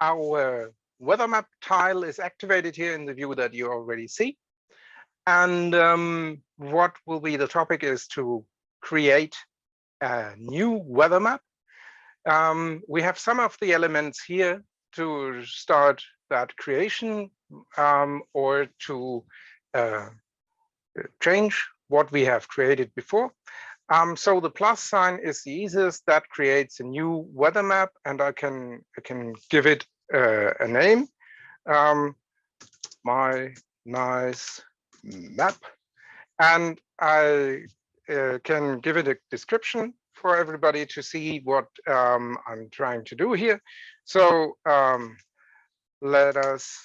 our weather map tile is activated here in the view that you already see. And what will be the topic is to create a new weather map. We have some of the elements here to start that creation or to change what we have created before. So the plus sign is the easiest. That creates a new weather map, and I can give it a name. My nice map, and I can give it a description for everybody to see what I'm trying to do here. So let us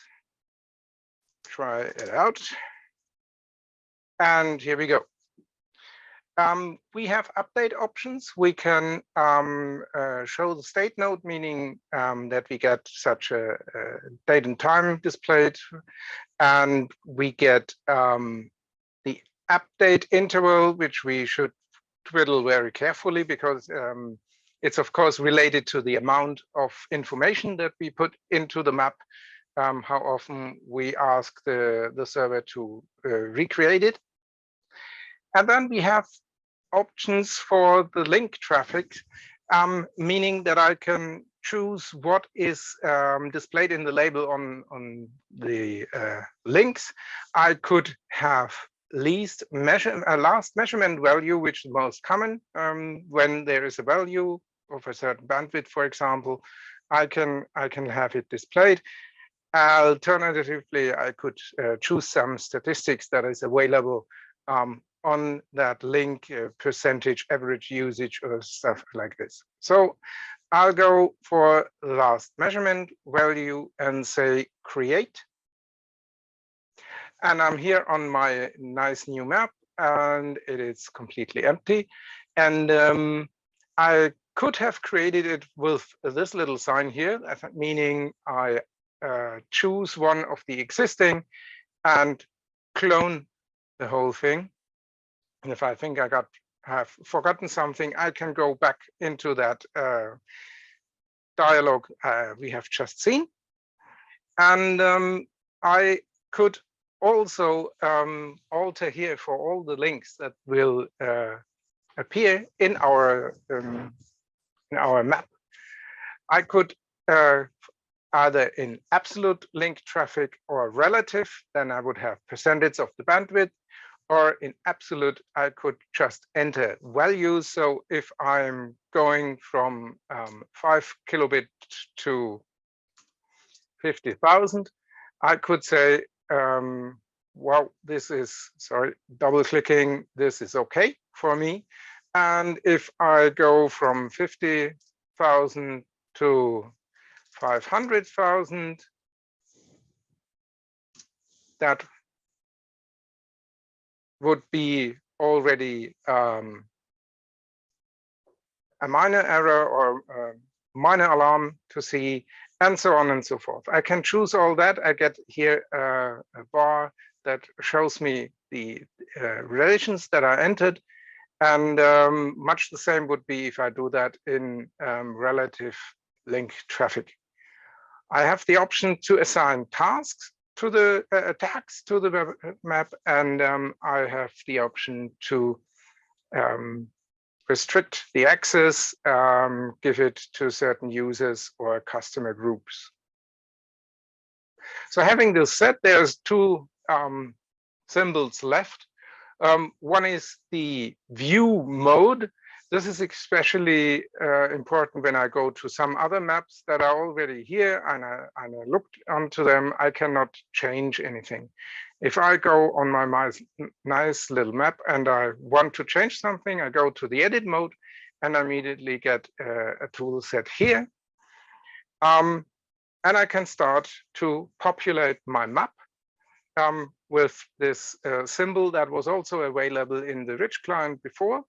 try it out. And here we go. We have update options. We can show the state node, meaning that we get such a date and time displayed, and we get the update interval, which we should twiddle very carefully because it's of course related to the amount of information that we put into the map, how often we ask the server to recreate it. And then we have options for the link traffic, meaning that I can choose what is displayed in the label on the links. I could have last measurement value, which is the most common. When there is a value of a certain bandwidth, for example, I can have it displayed. Alternatively, I could choose some statistics that is available on that link, percentage average usage or stuff like this. So I'll go for last measurement value and say create. And I'm here on my nice new map, and it is completely empty. And I could have created it with this little sign here, meaning I choose one of the existing and clone the whole thing. And if I think I have forgotten something, I can go back into that dialogue we have just seen. And I could also alter here for all the links that will appear in our map. I could either in absolute link traffic or relative, then I would have percentage of the bandwidth. Or in absolute, I could just enter values. So if I'm going from 5 kilobit to 50,000, I could say, well, this is, sorry, double clicking, this is okay for me. And if I go from 50,000 to 500,000, that would be already a minor error or a minor alarm to see, and so on and so forth. I can choose all that. I get here a bar that shows me the relations that are entered, and much the same would be if I do that in relative link traffic. I have the option to assign tasks to the tags to the map, and I have the option to restrict the access, give it to certain users or customer groups. So having this said, there's two symbols left. One is the view mode. This is especially important when I go to some other maps that are already here and I looked onto them. I cannot change anything. If I go on my nice little map and I want to change something, I go to the edit mode and I immediately get a tool set here. And I can start to populate my map with this symbol that was also available in the rich client before.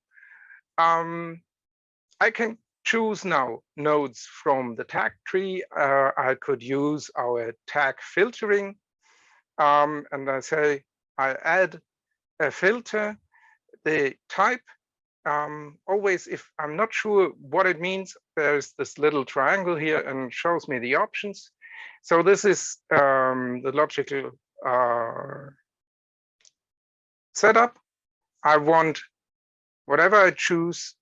I can choose now nodes from the tag tree. I could use our tag filtering, and I say I add a filter. The type always, if I'm not sure what it means, there's this little triangle here and shows me the options. So this is the logical setup. I want whatever I choose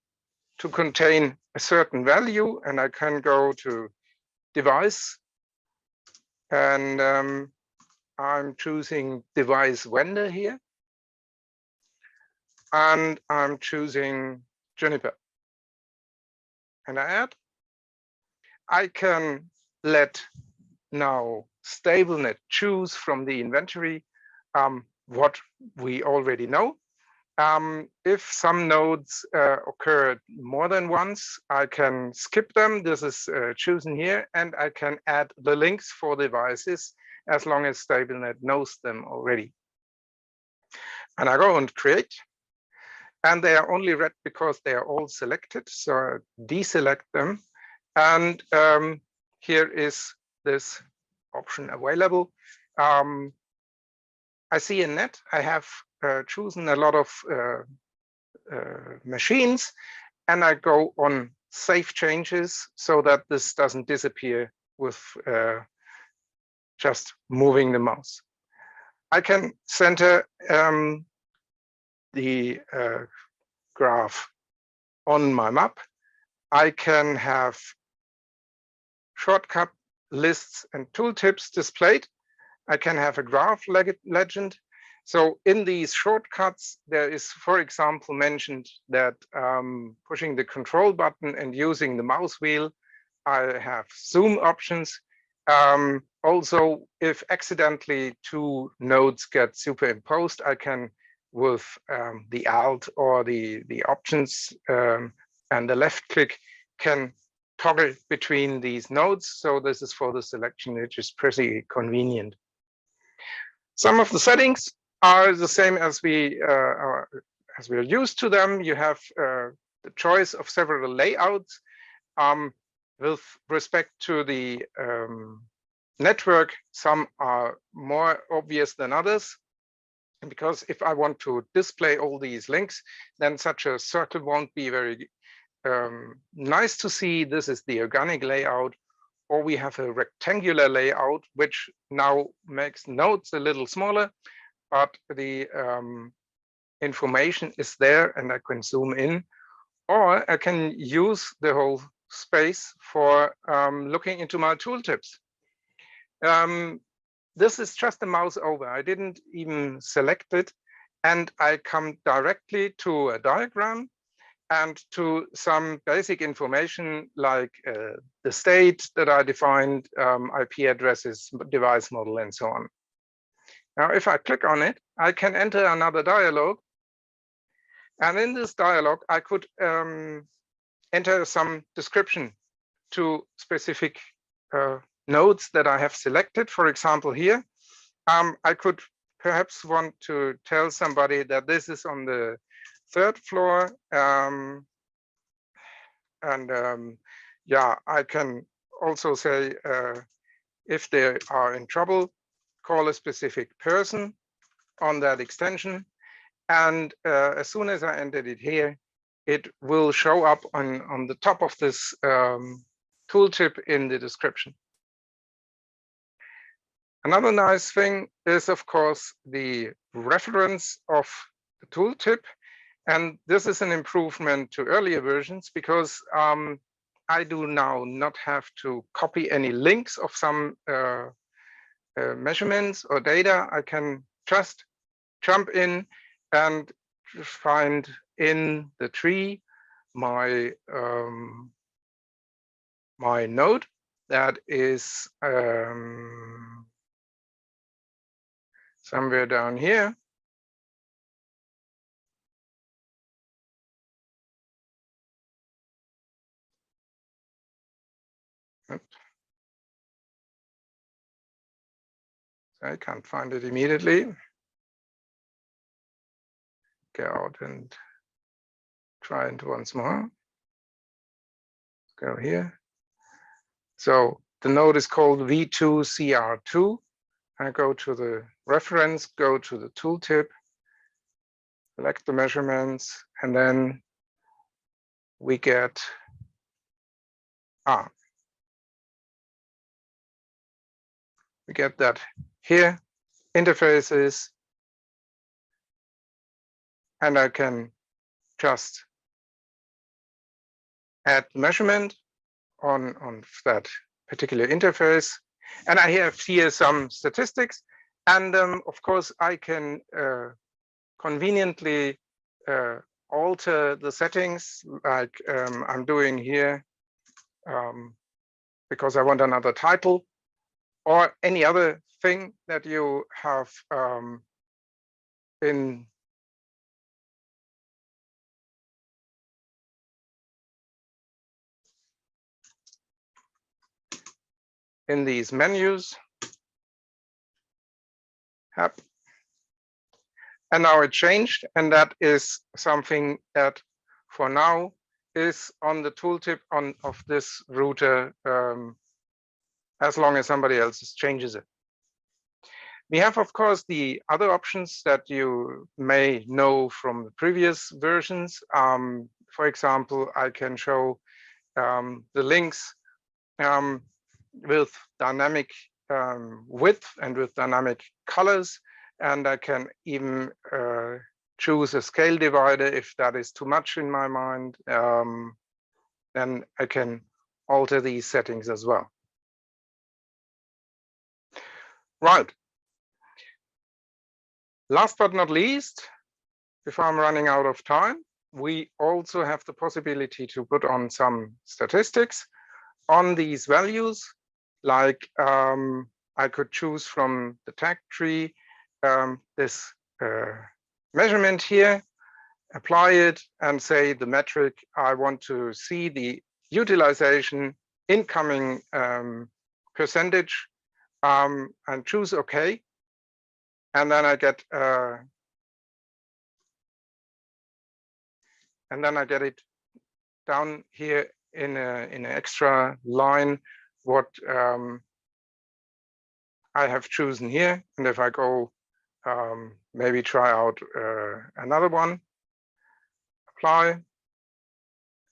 to contain a certain value, and I can go to device, and I'm choosing device vendor here, and I'm choosing Juniper, and I add. I can let now StableNet choose from the inventory what we already know. If some nodes occur more than once, I can skip them. This is chosen here, and I can add the links for devices as long as StableNet knows them already. And I go and create, and they are only red because they are all selected. So I deselect them, and here is this option available. I see in net, I have chosen a lot of machines, and I go on save changes so that this doesn't disappear with just moving the mouse. I can center the graph on my map. I can have shortcut lists and tooltips displayed. I can have a graph legend. So in these shortcuts, there is, for example, mentioned that pushing the control button and using the mouse wheel, I have zoom options. Also, if accidentally two nodes get superimposed, I can, with the Alt or the options and the left click, can toggle between these nodes. So this is for the selection, which is pretty convenient. Some of the settings are the same as we are used to them. You have the choice of several layouts with respect to the network. Some are more obvious than others, because if I want to display all these links, then such a circle won't be very nice to see. This is the organic layout. Or we have a rectangular layout, which now makes nodes a little smaller, but the information is there and I can zoom in. Or I can use the whole space for looking into my tooltips. This is just a mouse over. I didn't even select it. And I come directly to a diagram and to some basic information like the state that I defined, IP addresses, device model, and so on. Now, if I click on it, I can enter another dialog. And in this dialog, I could enter some description to specific nodes that I have selected. For example, here, I could perhaps want to tell somebody that this is on the 3rd floor, yeah, I can also say if they are in trouble, call a specific person on that extension, and as soon as I entered it here, it will show up on the top of this tooltip in the description. Another nice thing is, of course, the reference of the tooltip. And this is an improvement to earlier versions, because I do now not have to copy any links of some measurements or data. I can just jump in and find in the tree my my node that is somewhere down here. I can't find it immediately. Go out and try it once more. Go here. So the node is called V2CR2. I go to the reference, go to the tooltip, select the measurements, and then we get that here, interfaces, and I can just add measurement on that particular interface. And I have here some statistics. And of course, I can conveniently alter the settings like I'm doing here because I want another title or any other thing that you have in these menus. Yep. And now it changed, and that is something that for now is on the tooltip of this router as long as somebody else changes it. We have, of course, the other options that you may know from the previous versions. For example, I can show the links with dynamic width and with dynamic colors. And I can even choose a scale divider if that is too much in my mind. Then I can alter these settings as well. Right. Last but not least, before I'm running out of time, we also have the possibility to put on some statistics on these values. Like I could choose from the tag tree this measurement here, apply it, and say the metric I want to see the utilization incoming percentage, and choose OK. And then I get it down here in an extra line what I have chosen here. And if I go maybe try out another one, apply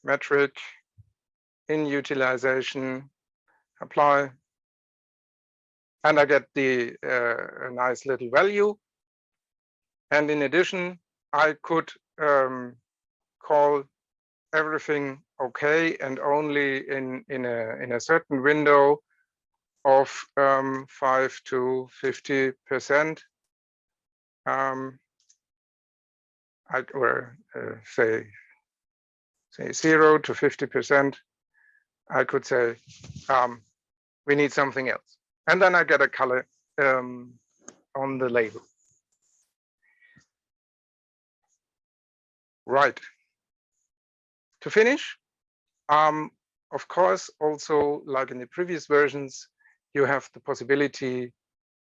metric in utilization, apply, and I get the a nice little value. And in addition, I could call everything OK and only in a certain window of 5 to 50%. Or say 0 to 50%. I could say we need something else, and then I get a color on the label. Right. To finish, of course, also like in the previous versions, you have the possibility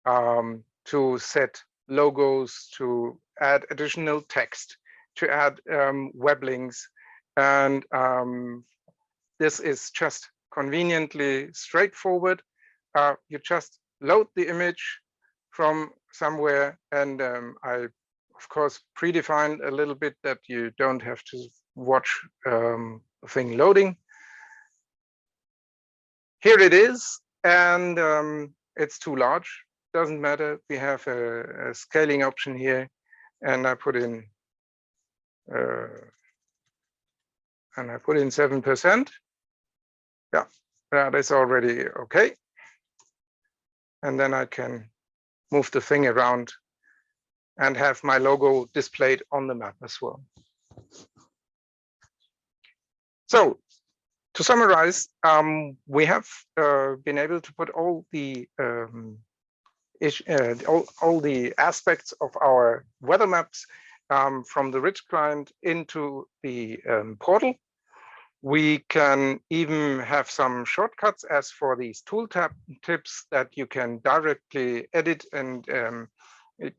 to set logos, to add additional text, to add web links. And this is just conveniently straightforward. You just load the image from somewhere, and I, of course, predefined a little bit that you don't have to watch the thing loading. Here it is, and it's too large. Doesn't matter. We have a scaling option here, and I put in 7%. Yeah, that is already okay. And then I can move the thing around and have my logo displayed on the map as well. So to summarize, we have been able to put all the aspects of our weather maps from the rich client into the portal. We can even have some shortcuts as for these tool tips that you can directly edit and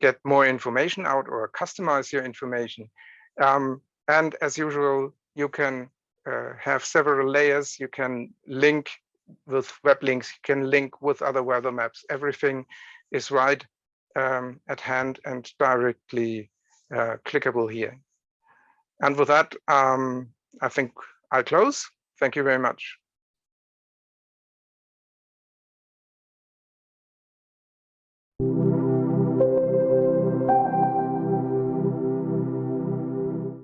get more information out or customize your information. And as usual, you can have several layers. You can link with web links, you can link with other weather maps. Everything is right at hand and directly clickable here. And with that, I think I'll close. Thank you very much.